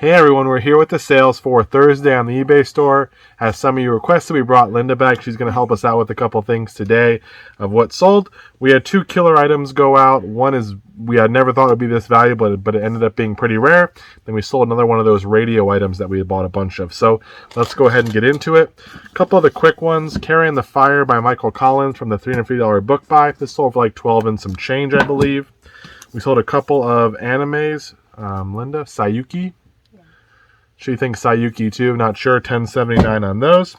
Hey everyone, we're here with the sales for Thursday on the eBay store. As some of you requested, we brought Linda back. She's going to help us out with a couple things today of what sold. We had 2 killer items go out. One is we had never thought it would be this valuable, but it ended up being pretty rare. Then we sold another one of those radio items that we had bought a bunch of. So let's go ahead and get into it. A couple of the quick ones. Carrying the Fire by Michael Collins from the $350 book buy. This sold for like 12 and some change, I believe. We sold a couple of animes. Linda, Sayuki. She thinks Sayuki too, not sure, $10.79 on those.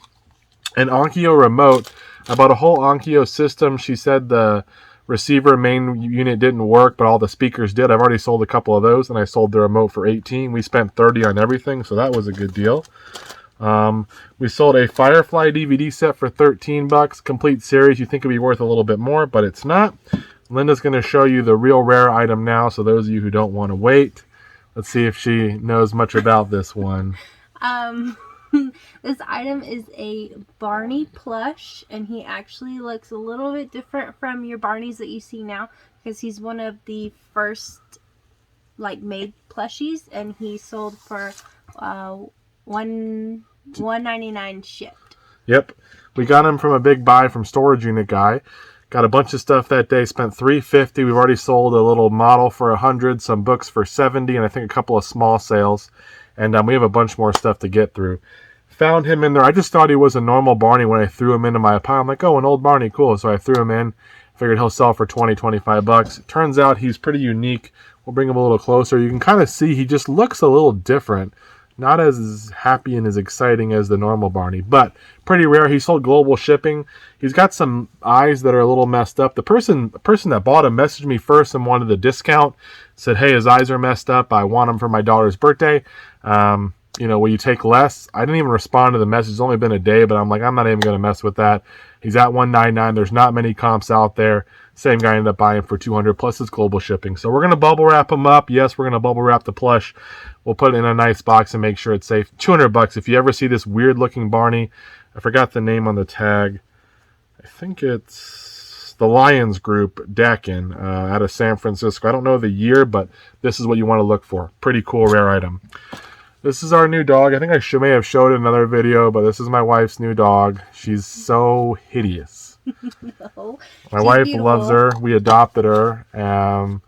An Onkyo remote. I bought a whole Onkyo system. She said the receiver main unit didn't work, but all the speakers did. I've already sold a couple of those, and I sold the remote for $18. We spent $30 on everything, so that was a good deal. We sold a Firefly DVD set for $13. Complete series. You think it'd be worth a little bit more, but it's not. Linda's going to show you the real rare item now, so those of you who don't want to wait. Let's see if she knows much about this one. This item is a Barney plush, and he actually looks a little bit different from your Barneys that you see now, because he's one of the first made plushies, and he sold for $1.99 shipped. Yep, we got him from a big buy from Storage Unit Guy. Got a bunch of stuff that day, spent $350. We've already sold a little model for $100, some books for $70, and I think a couple of small sales. And we have a bunch more stuff to get through. Found him in there. I just thought he was a normal Barney when I threw him into my pile. I'm like, oh, an old Barney, cool. So I threw him in. Figured he'll sell for $20, $25. Turns out he's pretty unique. We'll bring him a little closer. You can kind of see he just looks a little different. Not as happy and as exciting as the normal Barney, but pretty rare. He sold global shipping. He's got some eyes that are a little messed up. The person that bought him messaged me first and wanted the discount. Said, hey, his eyes are messed up. I want him for my daughter's birthday. Will you take less? I didn't even respond to the message. It's only been a day, but I'm like, I'm not even going to mess with that. He's at $199. There's not many comps out there. Same guy ended up buying for $200 plus his global shipping. So we're going to bubble wrap him up. Yes, we're going to bubble wrap the plush. We'll put it in a nice box and make sure it's safe. $200. If you ever see this weird looking Barney, I forgot the name on the tag. I think it's the Lions Group Dakin out of San Francisco. I don't know the year, but this is what you want to look for. Pretty cool, rare item. This is our new dog. I think I may have showed it in another video, but this is my wife's new dog. She's so hideous. No, my wife loves her. We adopted her. I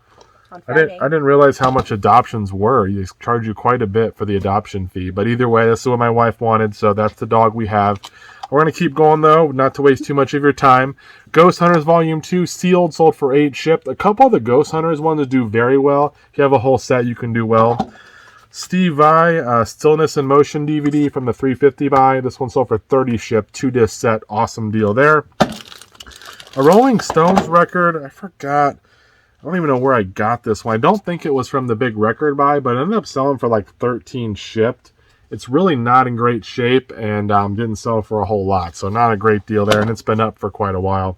didn't realize how much adoptions were. They charge you quite a bit for the adoption fee. But either way, this is what my wife wanted, so that's the dog we have. We're going to keep going, though, not to waste too much of your time. Ghost Hunters Volume 2, sealed, sold for $8, shipped. A couple of the Ghost Hunters ones do very well. If you have a whole set, you can do well. Steve Vai, Stillness in Motion DVD from the $350 buy. This one sold for $30, shipped. 2-disc set. Awesome deal there. A Rolling Stones record. I forgot. I don't even know where I got this one. I don't think it was from the big record buy, but it ended up selling for like $13 shipped. It's really not in great shape and didn't sell for a whole lot. So not a great deal there, and it's been up for quite a while.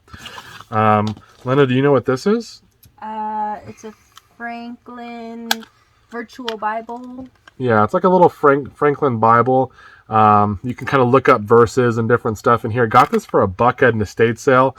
Linda, do you know what this is? It's a Franklin Virtual Bible. Yeah, it's like a little Franklin Bible. You can kind of look up verses and different stuff in here. Got this for $1 at an estate sale.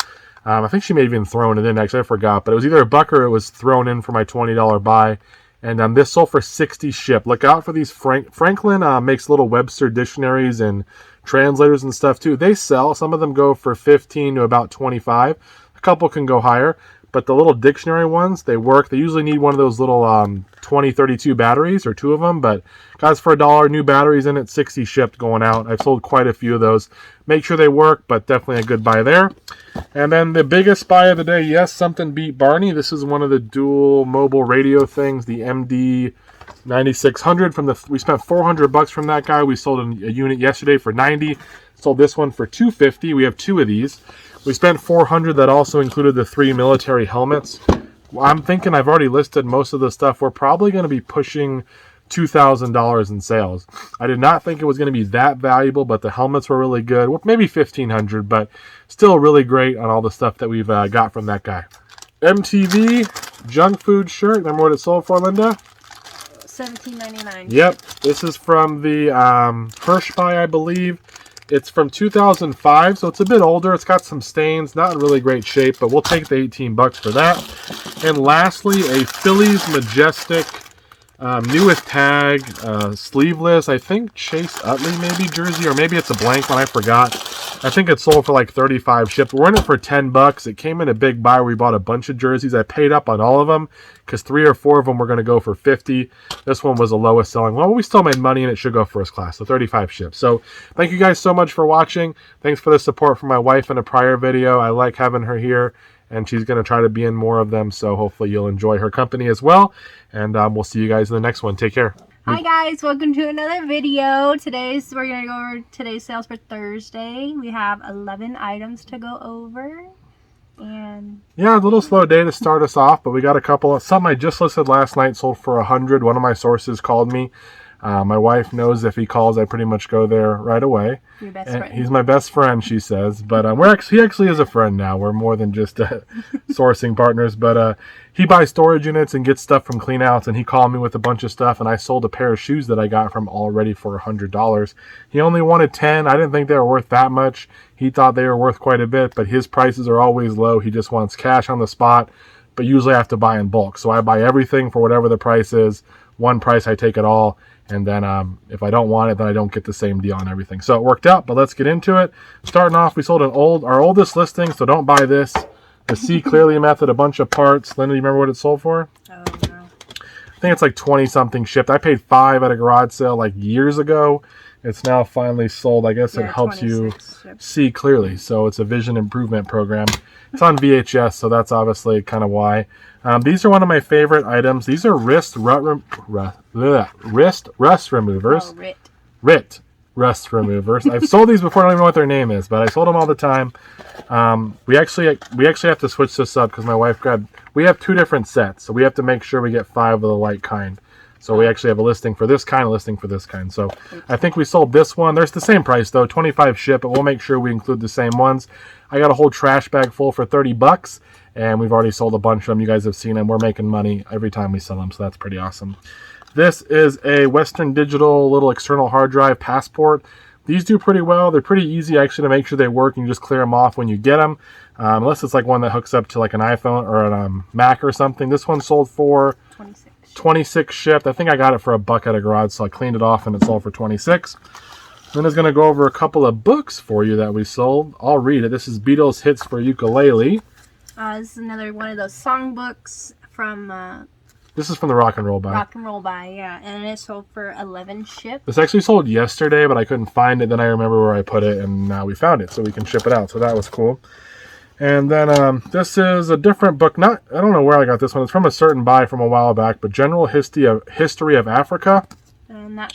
I think she may have even thrown it in. Actually, I forgot. But it was either $1 or it was thrown in for my $20 buy. And this sold for $60 shipped. Look out for these. Franklin makes little Webster dictionaries and translators and stuff too. They sell. Some of them go for $15 to about $25. A couple can go higher. But the little dictionary ones, they work. They usually need one of those little 2032 batteries or 2 of them. But guys, for $1, new batteries in it, 60 shipped going out. I've sold quite a few of those. Make sure they work, but definitely a good buy there. And then the biggest buy of the day, yes, something beat Barney. This is one of the dual mobile radio things, the MD 9600 from the. We spent $400 from that guy. We sold a unit yesterday for $90. Sold this one for $250. We have 2 of these. We spent $400. That also included the 3 military helmets. I'm thinking I've already listed most of the stuff. We're probably going to be pushing $2,000 in sales. I did not think it was going to be that valuable, but the helmets were really good. Well, maybe $1,500, but still really great on all the stuff that we've got from that guy. MTV junk food shirt. Remember what it sold for, Linda? $17.99. Yep. This is from the Hirsch buy, I believe. It's from 2005, so it's a bit older. It's got some stains, not in really great shape, but we'll take the $18 for that. And lastly, a Phillies Majestic New with tag, sleeveless, I think Chase Utley maybe jersey, or maybe it's a blank one, I forgot. I think it sold for like 35 shipped. We're in it for $10. It came in a big buy. We bought a bunch of jerseys. I paid up on all of them because 3 or 4 of them were going to go for 50. This one was the lowest selling. Well, we still made money and it should go first class. So 35 shipped. So thank you guys so much for watching. Thanks for the support from my wife in a prior video. I like having her here, and she's going to try to be in more of them. So hopefully you'll enjoy her company as well. And we'll see you guys in the next one. Take care. Hi guys, welcome to another video. We're going to go over today's sales for Thursday. We have 11 items to go over. And yeah, a little slow day to start us off, but we got a couple. Some I just listed last night sold for 100. One of my sources called me. My wife knows if he calls, I pretty much go there right away. Your best friend. He's my best friend, she says. But he actually is a friend now. We're more than just sourcing partners. But he buys storage units and gets stuff from clean outs, and he called me with a bunch of stuff, and I sold a pair of shoes that I got from already for $100. He only wanted 10. I didn't think they were worth that much. He thought they were worth quite a bit, but his prices are always low. He just wants cash on the spot, but usually I have to buy in bulk. So I buy everything for whatever the price is. One price, I take it all. And then if I don't want it, then I don't get the same deal on everything. So it worked out, but let's get into it. Starting off, we sold our oldest listing, so don't buy this. The See Clearly method, a bunch of parts. Linda, you remember what it sold for? Oh, no. I think it's like 20-something shipped. I paid $5 at a garage sale like years ago. It's now finally sold. I guess it helps you see clearly. So it's a vision improvement program. It's on VHS, so that's obviously kind of why. These are one of my favorite items. These are wrist rust removers. Oh, RIT rust removers. I've sold these before. I don't even know what their name is, but I sold them all the time. We actually have to switch this up because my wife we have 2 different sets, so we have to make sure we get 5 of the light kind. So we actually have a listing for this kind, a listing for this kind. So I think we sold this one. There's the same price though, 25 ship, but we'll make sure we include the same ones. I got a whole trash bag full for $30, and we've already sold a bunch of them. You guys have seen them. We're making money every time we sell them, so that's pretty awesome. This is a Western Digital little external hard drive passport. These do pretty well. They're pretty easy actually to make sure they work, and you just clear them off when you get them. Unless it's like one that hooks up to like an iPhone or a Mac or something. This one sold for 26 shipped. I think I got it for $1 at a garage, so I cleaned it off and it sold for 26. Then it's going to go over a couple of books for you that we sold. I'll read it. This is Beatles Hits for Ukulele. This is another one of those songbooks from This is from the Rock and Roll Buy. Rock and Roll Buy, yeah. And it sold for 11 shipped. This actually sold yesterday, but I couldn't find it. Then I remember where I put it, and now we found it, so we can ship it out. So that was cool. And then this is a different book. I don't know where I got this one. It's from a certain buy from a while back, but General History of Africa. And that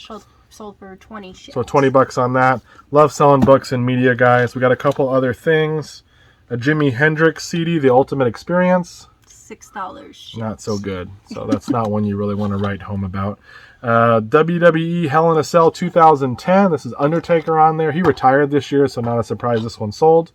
sold for 20 shipped. So $20 on that. Love selling books and media, guys. We got a couple other things. A Jimi Hendrix CD, The Ultimate Experience. $6 shipped. Not so good. So that's not one you really want to write home about. WWE Hell in a Cell 2010. This is Undertaker on there. He retired this year, so not a surprise this one sold.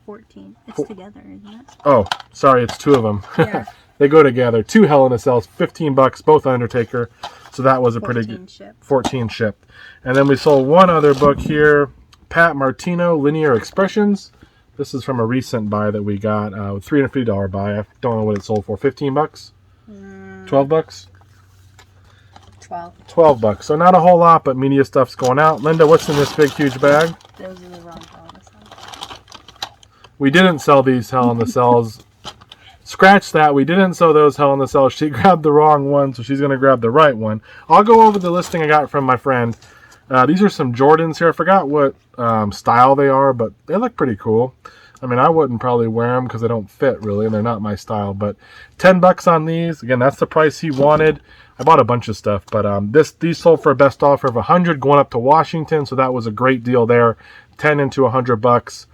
14. It's together, isn't it? Oh, sorry, it's 2 of them. Yeah. They go together. 2 Hell in a Cells, $15, both Undertaker. So that was a pretty good 14 shipped. And then we sold one other book here, Pat Martino, Linear Expressions. This is from a recent buy that we got, $350 buy. I don't know what it sold for. $15? $12? 12 $12. So not a whole lot, but media stuff's going out. Linda, what's in this big, huge bag? Those are the wrong Hell in a Cell. We didn't sell these Hell in the Cells. Scratch that. We didn't sell those Hell in the Cells. She grabbed the wrong one, so she's going to grab the right one. I'll go over the listing I got from my friend. These are some Jordans here. I forgot what style they are, but they look pretty cool. I mean, I wouldn't probably wear them because they don't fit really, and they're not my style. But $10 on these. Again, that's the price he wanted. I bought a bunch of stuff, but these sold for a best offer of $100 going up to Washington, so that was a great deal there. 10 into $100.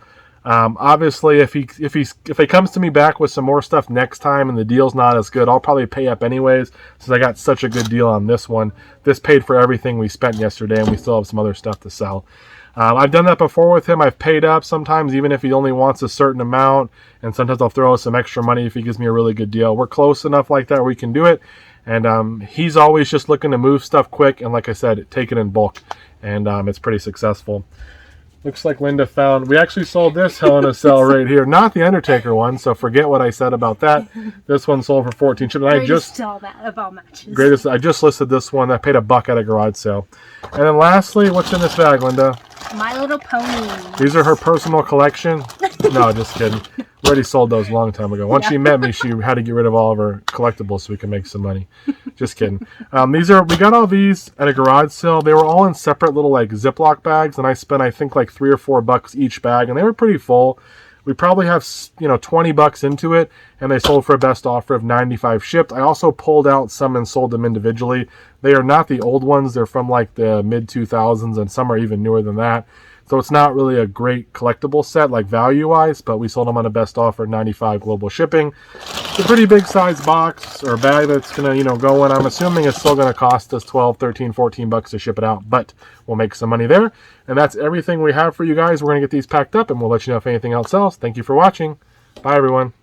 Obviously, if he comes to me back with some more stuff next time and the deal's not as good, I'll probably pay up anyways, since I got such a good deal on this one. This paid for everything we spent yesterday, and we still have some other stuff to sell. I've done that before with him. I've paid up sometimes, even if he only wants a certain amount, and sometimes I'll throw some extra money if he gives me a really good deal. We're close enough like that where we can do it, and he's always just looking to move stuff quick, and like I said, take it in bulk, and it's pretty successful. Looks like Linda found, we actually sold this Hell in a Cell right here. Not the Undertaker one, so forget what I said about that. This one sold for 14 chips. I just all that of all matches. Greatest. I just listed this one. I paid $1 at a garage sale. And then lastly, what's in this bag, Linda? My Little Pony. These are her personal collection. No, just kidding. We already sold those a long time ago. Once she met me, she had to get rid of all of her collectibles so we can make some money. Just kidding. We got all these at a garage sale. They were all in separate little like Ziploc bags, and I spent I think like $3 or $4 each bag, and they were pretty full. We probably have, $20 into it, and they sold for a best offer of $95 shipped. I also pulled out some and sold them individually. They are not the old ones. They're from like the mid-2000s, and some are even newer than that. So it's not really a great collectible set, like value-wise, but we sold them on a best offer, $95 global shipping. It's a pretty big size box or bag that's going to, go in. I'm assuming it's still going to cost us $12, $13, $14 to ship it out, but we'll make some money there. And that's everything we have for you guys. We're going to get these packed up, and we'll let you know if anything else sells. Thank you for watching. Bye, everyone.